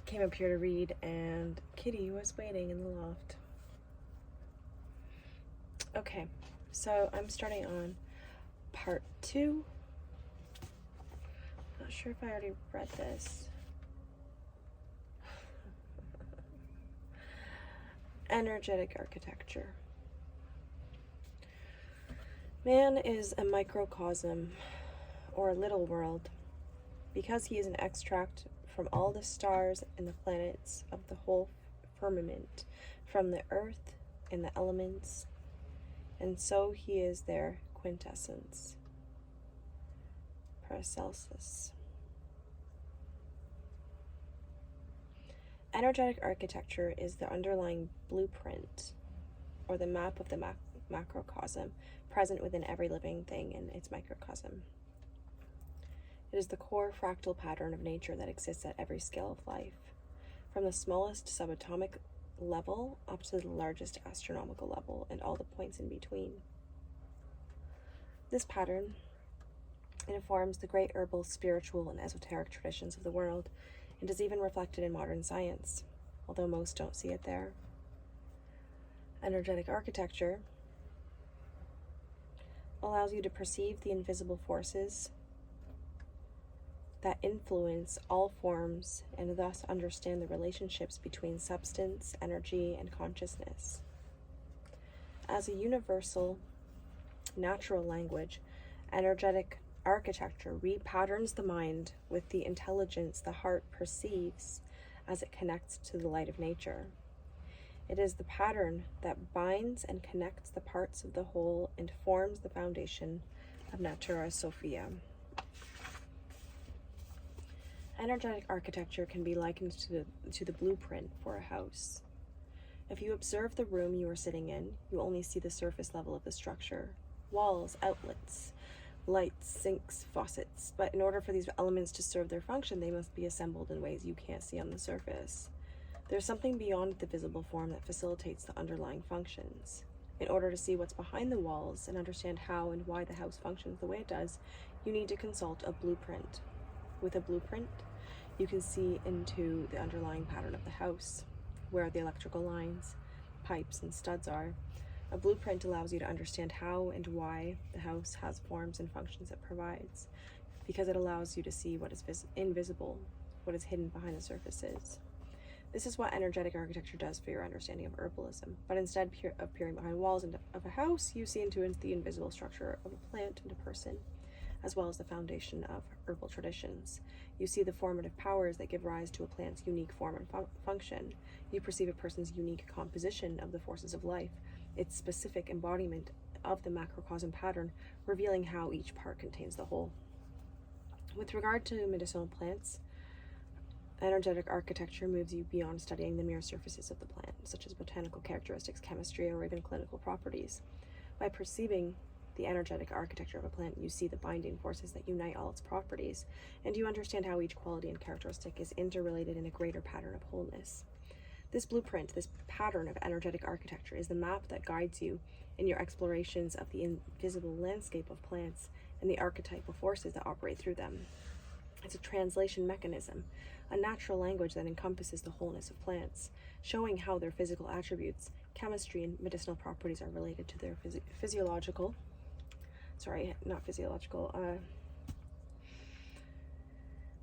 Came up here to read, and Kitty was waiting in the loft. Okay, so I'm starting on part 2. Not sure if I already read this. Energetic architecture. Man is a microcosm, or a little world, because he is an extract from all the stars and the planets of the whole firmament, from the earth and the elements, and so he is their quintessence. Paracelsus. Energetic architecture is the underlying blueprint, or the map of the macrocosm, present within every living thing in its microcosm. It is the core fractal pattern of nature that exists at every scale of life, from the smallest subatomic level up to the largest astronomical level and all the points in between. This pattern informs the great herbal, spiritual, and esoteric traditions of the world, and is even reflected in modern science, although most don't see it there. Energetic architecture allows you to perceive the invisible forces that influence all forms and thus understand the relationships between substance, energy, and consciousness. As a universal, natural language, energetic architecture repatterns the mind with the intelligence the heart perceives as it connects to the light of nature. It is the pattern that binds and connects the parts of the whole and forms the foundation of Natura Sophia. Energetic architecture can be likened to the blueprint for a house. If you observe the room you are sitting in, you only see the surface level of the structure: walls, outlets, lights, sinks, faucets. But in order for these elements to serve their function, they must be assembled in ways you can't see on the surface. There's something beyond the visible form that facilitates the underlying functions. In order to see what's behind the walls and understand how and why the house functions the way it does, you need to consult a blueprint. With a blueprint, you can see into the underlying pattern of the house, where the electrical lines, pipes, and studs are. A blueprint allows you to understand how and why the house has forms and functions it provides, because it allows you to see what is invisible, what is hidden behind the surfaces. This is what energetic architecture does for your understanding of herbalism, but instead of peering behind walls of a house, you see into the invisible structure of a plant and a person, as well as the foundation of herbal traditions. You see the formative powers that give rise to a plant's unique form and function. You perceive a person's unique composition of the forces of life, its specific embodiment of the macrocosm pattern, revealing how each part contains the whole. With regard to medicinal plants, energetic architecture moves you beyond studying the mere surfaces of the plant, such as botanical characteristics, chemistry, or even clinical properties. By perceiving the energetic architecture of a plant, you see the binding forces that unite all its properties, and you understand how each quality and characteristic is interrelated in a greater pattern of wholeness. This blueprint, this pattern of energetic architecture, is the map that guides you in your explorations of the invisible landscape of plants and the archetypal forces that operate through them. It's a translation mechanism, a natural language that encompasses the wholeness of plants, showing how their physical attributes, chemistry, and medicinal properties are related to their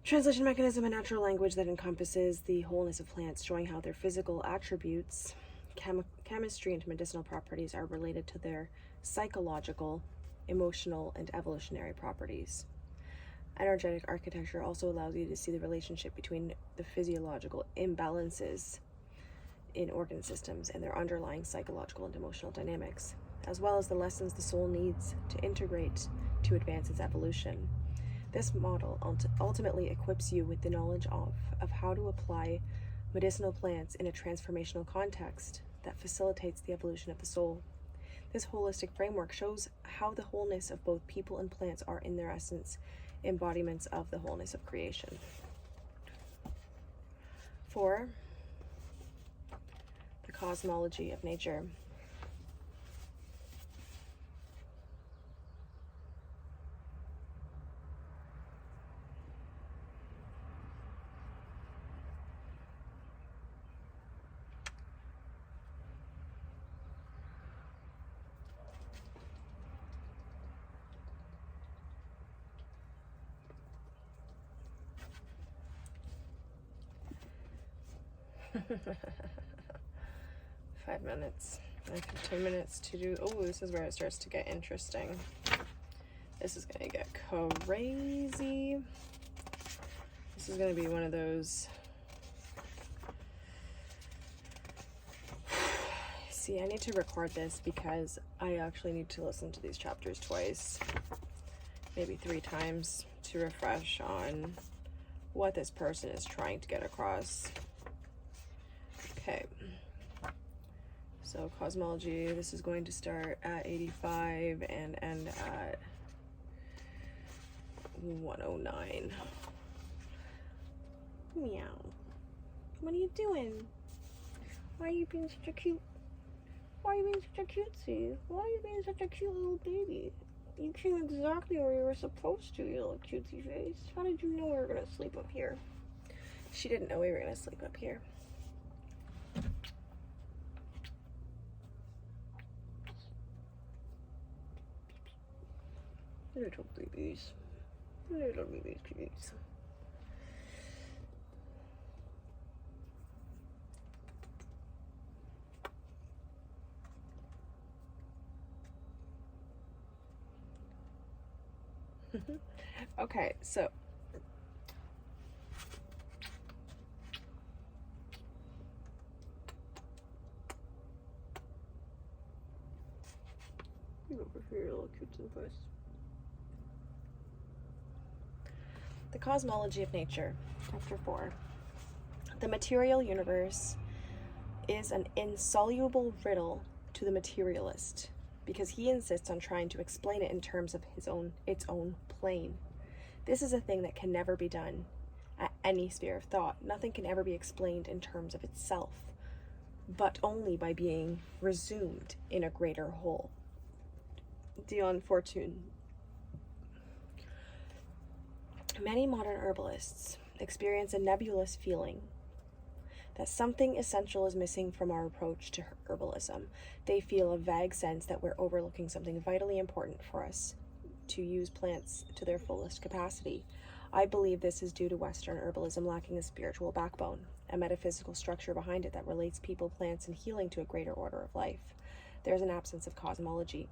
translation mechanism, a natural language that encompasses the wholeness of plants, showing how their physical attributes, chemistry, and medicinal properties are related to their psychological, emotional, and evolutionary properties. Energetic architecture also allows you to see the relationship between the physiological imbalances in organ systems and their underlying psychological and emotional dynamics, as well as the lessons the soul needs to integrate to advance its evolution. This model ultimately equips you with the knowledge of how to apply medicinal plants in a transformational context that facilitates the evolution of the soul. This holistic framework shows how the wholeness of both people and plants are, in their essence, embodiments of the wholeness of creation. 4. The cosmology of nature. 5 minutes. I have 10 minutes to do. Oh, this is where it starts to get interesting. This is gonna get crazy. This is gonna be one of those. See, I need to record this because I actually need to listen to these chapters twice, maybe 3 times, to refresh on what this person is trying to get across. Okay. So cosmology, this is going to start at 85 and end at 109. Meow. What are you doing? Why are you being such a cute? Why are you being such a cutesy? Why are you being such a cute little baby? You came exactly where you were supposed to, you little cutesy face. How did you know we were gonna sleep up here? She didn't know we were gonna sleep up here. Little babies. Little babies, please. Okay, so you over here, little cute and voice. The Cosmology of Nature, Chapter 4. The material universe is an insoluble riddle to the materialist because he insists on trying to explain it in terms of its own plane. This is a thing that can never be done at any sphere of thought. Nothing can ever be explained in terms of itself, but only by being resumed in a greater whole. Dion Fortune. Many modern herbalists experience a nebulous feeling that something essential is missing from our approach to herbalism. They feel a vague sense that we're overlooking something vitally important for us to use plants to their fullest capacity. I believe this is due to Western herbalism lacking a spiritual backbone, a metaphysical structure behind it that relates people, plants, and healing to a greater order of life. There's an absence of cosmology.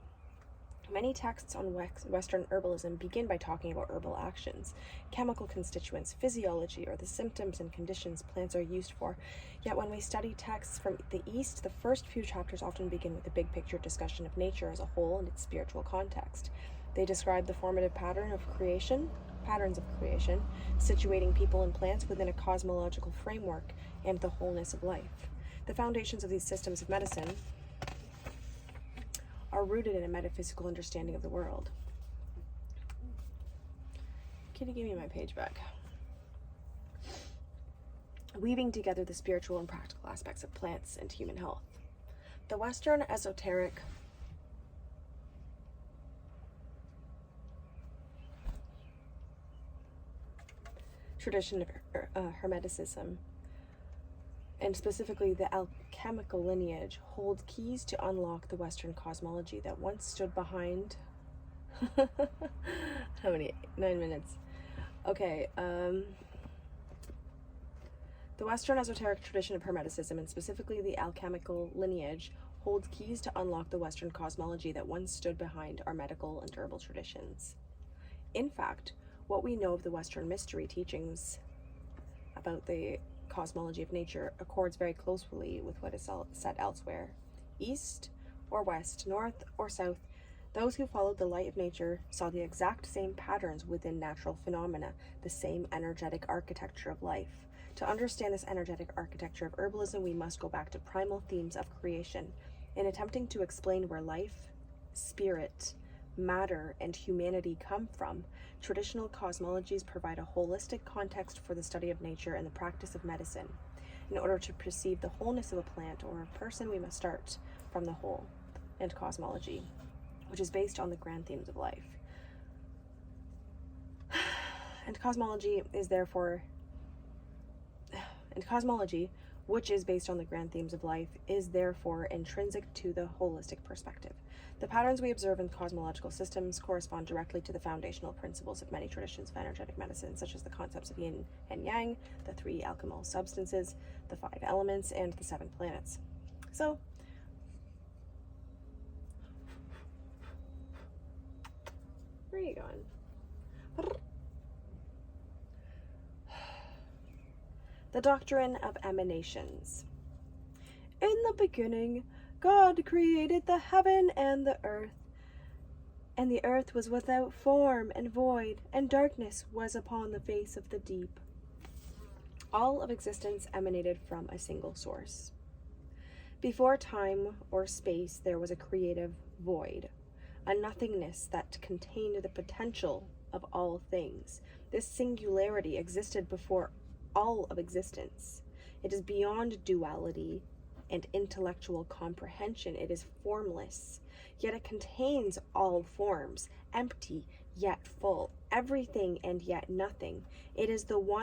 Many texts on Western herbalism begin by talking about herbal actions, chemical constituents, physiology, or the symptoms and conditions plants are used for. Yet when we study texts from the East, the first few chapters often begin with a big picture discussion of nature as a whole and its spiritual context. They describe the formative patterns of creation, situating people and plants within a cosmological framework and the wholeness of life. The foundations of these systems of medicine are rooted in a metaphysical understanding of the world. Kitty, give me my page back. Weaving together the spiritual and practical aspects of plants and human health. The Western esoteric tradition of Hermeticism, and specifically the alchemical lineage, hold keys to unlock the Western cosmology that once stood behind. How many? 9 minutes. Okay. The Western esoteric tradition of Hermeticism, and specifically the alchemical lineage, holds keys to unlock the Western cosmology that once stood behind our medical and herbal traditions. In fact, what we know of the Western mystery teachings about the cosmology of nature accords very closely with what is said elsewhere. East or west, north or south, those who followed the light of nature saw the exact same patterns within natural phenomena, the same energetic architecture of life. To understand this energetic architecture of herbalism, we must go back to primal themes of creation. In attempting to explain where life, spirit, matter, and humanity come from, traditional cosmologies provide a holistic context for the study of nature and the practice of medicine. In order to perceive the wholeness of a plant or a person, we must start from the whole and cosmology, which is based on the grand themes of life. And cosmology, which is based on the grand themes of life, is therefore intrinsic to the holistic perspective. The patterns we observe in cosmological systems correspond directly to the foundational principles of many traditions of energetic medicine, such as the concepts of yin and yang, the 3 alchemical substances, the 5 elements, and the 7 planets. So, where are you going? The doctrine of emanations. In the beginning, God created the heaven and the earth was without form and void, and darkness was upon the face of the deep. All of existence emanated from a single source. Before time or space, there was a creative void, a nothingness that contained the potential of all things. This singularity existed before all of existence. It is beyond duality and intellectual comprehension. It is formless, yet it contains all forms, empty yet full, everything and yet nothing. It is the one